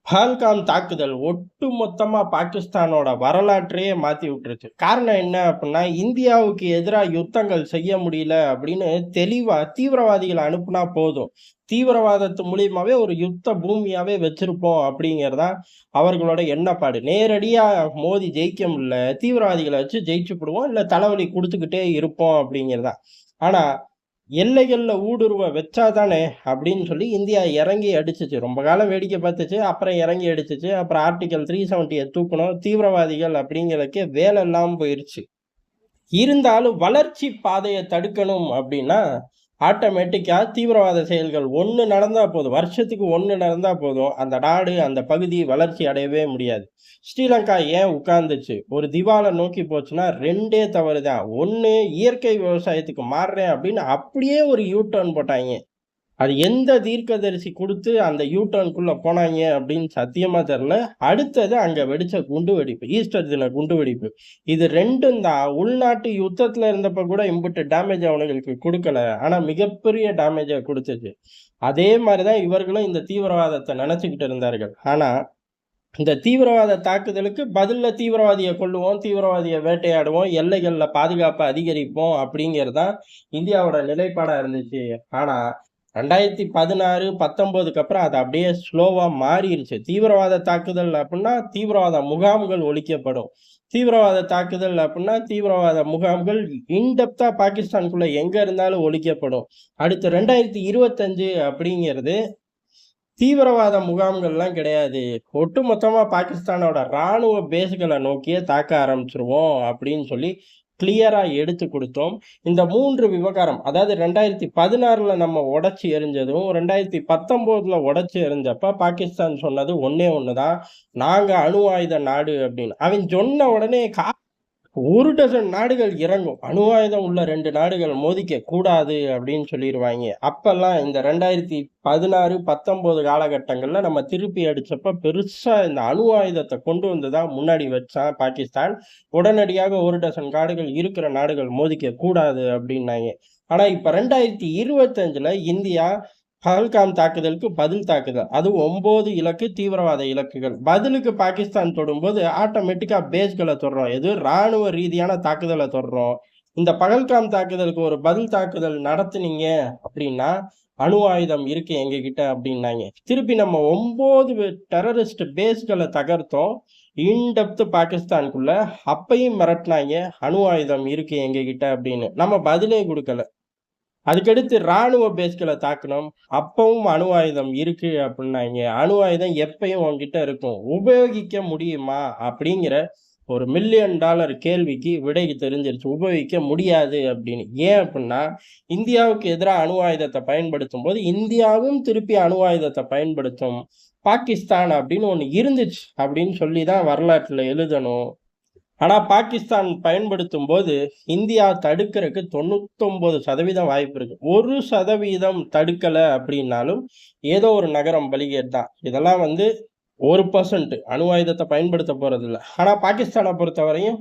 பஹல்காம் தாக்குதல் ஒட்டுமொத்தமா பாகிஸ்தானோட வரலாற்றையே மாத்தி விட்டுருச்சு. காரணம் என்ன அப்டின்னா, இந்தியாவுக்கு எதிரா யுத்தங்கள் செய்ய முடியல அப்படின்னு தெளிவா தீவிரவாதிகள அனுப்புனா போதும். தீவிரவாதத்து மூலியமாவே ஒரு யுத்த பூமியாவே வச்சிருப்போம் அப்படிங்கிறது தான் அவர்களோட எண்ணப்பாடு. நேரடியா மோதி ஜெயிக்க முடியல, தீவிரவாதிகள வச்சு ஜெயிச்சுப்புடுவோம், இல்ல தலைவலி குடுத்துக்கிட்டே இருப்போம் அப்படிங்கிறது தான். ஆனா எல்லைகள்ல ஊடுருவ வச்சா தானே அப்படின்னு சொல்லி இந்தியா இறங்கி அடிச்சுச்சு. ரொம்ப காலம் வேடிக்கை பார்த்துச்சு. அப்புறம் இறங்கி அடிச்சுச்சு. அப்புறம் ஆர்டிகிள் 370 தூக்கணும். தீவிரவாதிகள் அப்படிங்கிறதுக்கே வேலை இல்லாம போயிருச்சு. இருந்தாலும் வளர்ச்சி பாதைய தடுக்கணும் அப்படின்னா, ஆட்டோமேட்டிக்கா தீவிரவாத செயல்கள் 1 நடந்தா போதும். வருஷத்துக்கு 1 நடந்தா போதும். அந்த நாடு, அந்த பகுதி வளர்ச்சி அடையவே முடியாது. ஸ்ரீலங்கா ஏன் உட்கார்ந்துச்சு? ஒரு திவால நோக்கி போச்சுன்னா 2டே தவறு தான். 1 இயற்கை விவசாயத்துக்கு மாறுறேன் அப்படின்னு அப்படியே ஒரு யூ டர்ன் போட்டாய்ங்க. அது எந்த தீர்க்கதரிசி குடுத்து அந்த யூ டர்ன்க்குள்ள போனாய்ங்க அப்படின்னு சத்தியமா தெரியல. அடுத்தது அங்க வெடிச்ச குண்டு வெடிப்பு. ஈஸ்டர் தின குண்டு வெடிப்பு. இது 2ம் தான் உள்நாட்டு யுத்தத்துல இருந்தப்ப கூட இம்புட்டு டேமேஜ் அவனுங்களுக்கு குடுக்கல. ஆனா மிகப்பெரிய டேமேஜ குடுத்துச்சு. அதே மாரி தான் இவர்களும் இந்த தீவிரவாதத்த நெனச்சுக்கிட்டு இருந்தார்கள். ஆனா, இந்த தீவிரவாத தாக்குதலுக்கு பதில்ல தீவிரவாதிய கொல்லுவோம், தீவிரவாதிய வேட்டையாடுவோம், எல்லைகள்ல பாதுகாப்ப அதிகரிப்போம் அப்படிங்கிறது தான் இந்தியாவோட நிலைப்பாடா இருந்துச்சு. ஆனா 2016, 19க்கு அப்புறம் அது அப்படியே ஸ்லோவா மாறிருச்சு. தீவிரவாத தாக்குதல் அப்புட்ன்னா, தீவிரவாத முகாம்கள் ஒழிக்கப்படும். தீவிரவாத தாக்குதல் அப்புட்ன்னா, தீவிரவாத முகாம்கள் இன் டெப்த்தா பாகிஸ்தானுக்குள்ள எங்க இருந்தாலும் ஒழிக்கப்படும். அடுத்து 2025 அப்படிங்கிறது தீவிரவாத முகாம்கள்லாம் கிடையாது. ஒட்டுமொத்தமா பாகிஸ்தானோட ராணுவ பேஸ்கள நோக்கியே தாக்க ஆரம்பிச்சுருவோம் அப்படின்னு சொல்லி கிளியரா எடுத்து குடுத்தோம். இந்த 3 விவகாரம் அதாவது 2016ல நம்ம உடைச்சு எறிஞ்சதும், 2019ல உடைச்சு எறிஞ்சப்ப பாகிஸ்தான் சொன்னது ஒண்ணே ஒண்ணு தான். நாங்க அணு ஆயுத நாடு அப்படின்னு. அவன் சொன்ன உடனே 1 டசன் நாடுகள் இறங்கும். அணு ஆயுதம் உள்ள 2 நாடுகள் மோதிக்க கூடாது அப்படின்னு சொல்லிருவாய்ங்க. அப்பல்லாம் இந்த 2016, 19 காலகட்டங்கள்ல நம்ம திருப்பி அடிச்சப்ப பெருசா இந்த அணு ஆயுதத்த கொண்டு வந்து தான் முன்னாடி வச்சான் பாகிஸ்தான். உடனடியாக 1 டசன் இருக்கிற நாடுகள் மோதிக்க கூடாது அப்படின்னாய்ங்க. ஆனா இப்ப 2025ல இந்தியா பஹல்காம் தாக்குதலுக்கு பதில் தாக்குதல். அதுவும் 9 இலக்கு தீவிரவாத இலக்குகள். பதிலுக்கு பாகிஸ்தான் தொடும்போது ஆட்டோமேட்டிக்கா பேஸ்கள தொடுறோம். எது ராணுவ ரீதியான தாக்குதல தொடுறோம். இந்த பகல்காம் தாக்குதலுக்கு ஒரு பதில் தாக்குதல் நடத்துனீங்க அப்படின்னா, அணு ஆயுதம் இருக்கு எங்ககிட்ட அப்படின்னாய்ங்க. திருப்பி நம்ம 9 டெரரிஸ்ட் பேஸ்கள தகர்த்தோம். இன் டெப்த் பாகிஸ்தானுக்குள்ள. அப்பயும் மிரட்டுனாய்ங்க. அணு ஆயுதம் இருக்கு எங்ககிட்ட அப்படின்னு. நம்ம பதிலே குடுக்கல. அதுக்கடுத்து ராணுவ பேஸ்கள தாக்குனோம். அப்பவும் அணு ஆயுதம் இருக்கு அப்டின்னாய்ங்க. அணு ஆயுதம் எப்பயும் உன்கிட்ட இருக்கும். உபயோகிக்க முடியுமா? அப்படிங்கிற ஒரு $1,000,000 கேள்விக்கு விடை தெரிஞ்சிருச்சு. உபயோகிக்க முடியாது அப்படின்னு. ஏன் அப்டின்னா, இந்தியாவுக்கு எதிரா அணு ஆயுதத்த பயன்படுத்தும்போது, இந்தியாவும் திருப்பி அணு ஆயுதத்த பயன்படுத்தும். பாகிஸ்தான் அப்படின்னு ஒண்ணு இருந்துச்சு அப்படின்னு சொல்லி தான் வரலாற்றுல எழுதணும். ஆனா பாகிஸ்தான் பயன்படுத்தும்போது, இந்தியா தடுக்கறக்கு 99% வாய்ப்பு இருக்கு. 1% தடுக்கல அப்படின்னாலும், ஏதோ ஒரு நகரம் பலிகேட் தான். இதெல்லாம் வந்து 1% அணு ஆயுதத்த பயன்படுத்த போறதில்ல. ஆனா பாகிஸ்தான பொறுத்தவரையும்,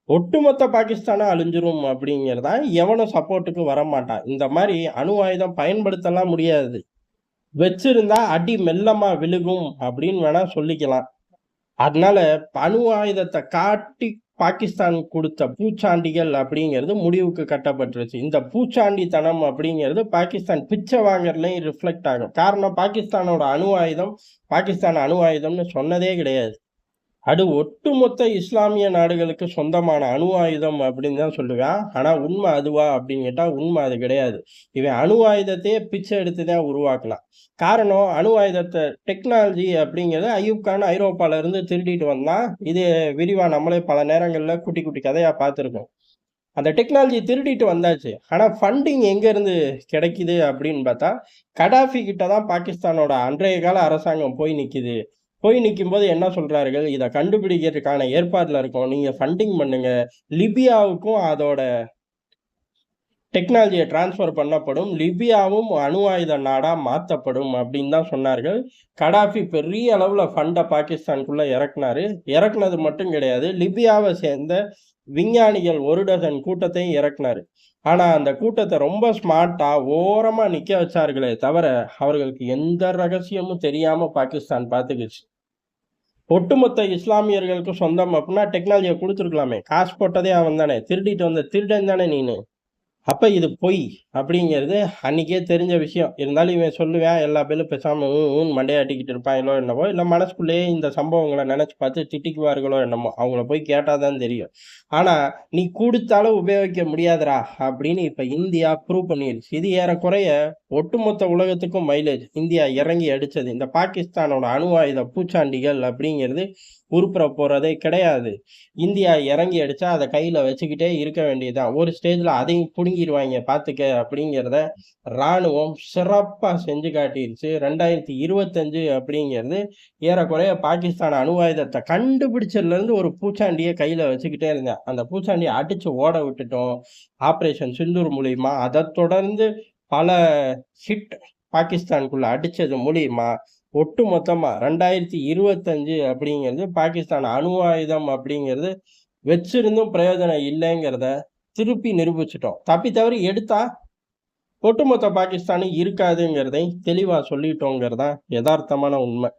ஒட்டுமொத்த பாகிஸ்தானும் அழிஞ்சிரும் அப்படிங்கிறது தான் எவனும் சப்போர்ட்டுக்கு வரமாட்டான். இந்த மாரி அணு ஆயுதம் பயன்படுத்தலாம் முடியாது. வச்சிருந்தா அடி மெல்லமா விழுகும் அப்படின்னு வேணா சொல்லிக்கலாம். அதனால அணு ஆயுதத்த காட்டி பாகிஸ்தான் குடுத்த பூச்சாண்டிகள் அப்படிங்கிறது முடிவுக்கு கட்டப்பட்டுருச்சு. இந்த பூச்சாண்டித்தனம் அப்படிங்கிறது பாகிஸ்தான் பிச்சை வாங்குறதுலயும் ரிஃப்ளெக்ட் ஆகும். காரணம் பாகிஸ்தானோட அணு ஆயுதம், பாகிஸ்தான் அணு ஆயுதம்னு சொன்னதே கிடையாது. அது ஒட்டுமொத்த இஸ்லாமிய நாடுகளுக்கு சொந்தமான அணு ஆயுதம் அப்படின்னு தான் சொல்லுவேன். ஆனா உண்மை அதுவா அப்படின்னு கேட்டா உண்மை அது கிடையாது. இவன் அணு ஆயுதத்தையே பிச்சை எடுத்து தான் உருவாக்குனான். காரணம் அணு ஆயுதத்த டெக்னாலஜி அப்படிங்கிறத அய்யூப் கான் ஐரோப்பால இருந்து திருடிட்டு வந்தான். இது விரிவா நம்மளே பல நேரங்கள்ல குட்டி குட்டி கதையா பார்த்திருக்கோம். அந்த டெக்னாலஜி திருடிட்டு வந்தாச்சு. ஆனா ஃபண்டிங் எங்க இருந்து கிடைக்குது அப்படின்னு பார்த்தா, கடாஃபி கிட்ட தான் பாகிஸ்தானோட அன்றைய கால அரசாங்கம் போய் நிக்குது. போய் நிக்கும்போது என்ன சொல்றார்கள், இத கண்டுபிடிக்கிறதுக்கான ஏற்பாடுல இருக்கோம். நீங்க ஃபண்டிங் பண்ணுங்க. லிபியாவுக்கும் அதோட டெக்னாலஜியை டிரான்ஸ்ஃபர் பண்ணப்படும். லிபியாவும் அணு ஆயுத நாடா மாற்றப்படும் அப்படின்னு தான் சொன்னார்கள். கடாஃபி பெரிய அளவில் ஃபண்டை பாகிஸ்தானுக்குள்ளே இறக்குனாரு. இறக்குனது மட்டும் கிடையாது, லிபியாவை சேர்ந்த விஞ்ஞானிகள் 1 டஜன் கூட்டத்தையும் இறக்குனாரு. ஆனால் அந்த கூட்டத்தை ரொம்ப ஸ்மார்ட்டாக ஓரமாக நிற்க வச்சார்களே தவிர அவர்களுக்கு எந்த ரகசியமும் தெரியாமல் பாகிஸ்தான் பார்த்துக்கிச்சு. ஒட்டுமொத்த இஸ்லாமியர்களுக்கு சொந்தம் அப்படின்னா டெக்னாலஜியை கொடுத்துருக்கலாமே. காசு போட்டதே அவன் தானே, திருடிட்டு வந்த திருடன் தானே நீனு. அப்ப இது பொய் அப்படிங்கிறது அன்னைக்கே தெரிஞ்ச விஷயம். இருந்தாலும் இவன் சொல்லுவான், எல்லா பேரும் பேசாம மண்டையாட்டிக்கிட்டு இருப்பாங்களோ என்னவோ, இல்லை மனசுக்குள்ளேயே இந்த சம்பவங்களை நினைச்சு பார்த்து திட்டிக்குவார்களோ என்னமோ. அவங்கள போய் கேட்டாதான் தெரியும். ஆனா நீ கொடுத்தாலும் உபயோகிக்க முடியாதுடா அப்படின்னு இப்ப இந்தியா ப்ரூவ் பண்ணிருச்சு. இது ஏறக்குறைய ஒட்டுமொத்த உலகத்துக்கும் மைலேஜ். இந்தியா இறங்கி அடிச்சது. இந்த பாகிஸ்தானோட அணு ஆயுத பூச்சாண்டிகள் அப்படிங்கிறது உருப்புற போறதே கிடையாது. இந்தியா இறங்கி அடிச்சா அதை கையில வச்சுக்கிட்டே இருக்க வேண்டியதுதான். ஒரு ஸ்டேஜ்ல அதையும் புடுங்கிடுவாங்க பாத்துக்க அப்படிங்கிறத ராணுவம் சிறப்பா செஞ்சு காட்டிருச்சு. 2025 அப்படிங்கிறது ஏறக்குறைய பாகிஸ்தான் அணு ஆயுதத்தை கண்டுபிடிச்சதுல இருந்து ஒரு பூச்சாண்டியை கையில வச்சுக்கிட்டே இருந்தேன். அந்த பூச்சாண்டியை அடிச்சு ஓட விட்டுட்டோம் ஆபரேஷன் சிந்தூர் மூலியமா. அதை தொடர்ந்து பல ஹிட் பாகிஸ்தானுக்குள்ள அடிச்சது மூலியமா ஒட்டு மொத்தமா 2025 அப்படிங்கிறது பாகிஸ்தான் அணு ஆயுதம் அப்படிங்கிறது வச்சிருந்தும் பிரயோஜனம் இல்லைங்கிறத திருப்பி நிரூபிச்சிட்டோம். தப்பி தவறி எடுத்தா ஒட்டுமொத்த பாகிஸ்தானும் இருக்காதுங்கிறதை தெளிவா சொல்லிட்டோங்கிறதா யதார்த்தமான உண்மை.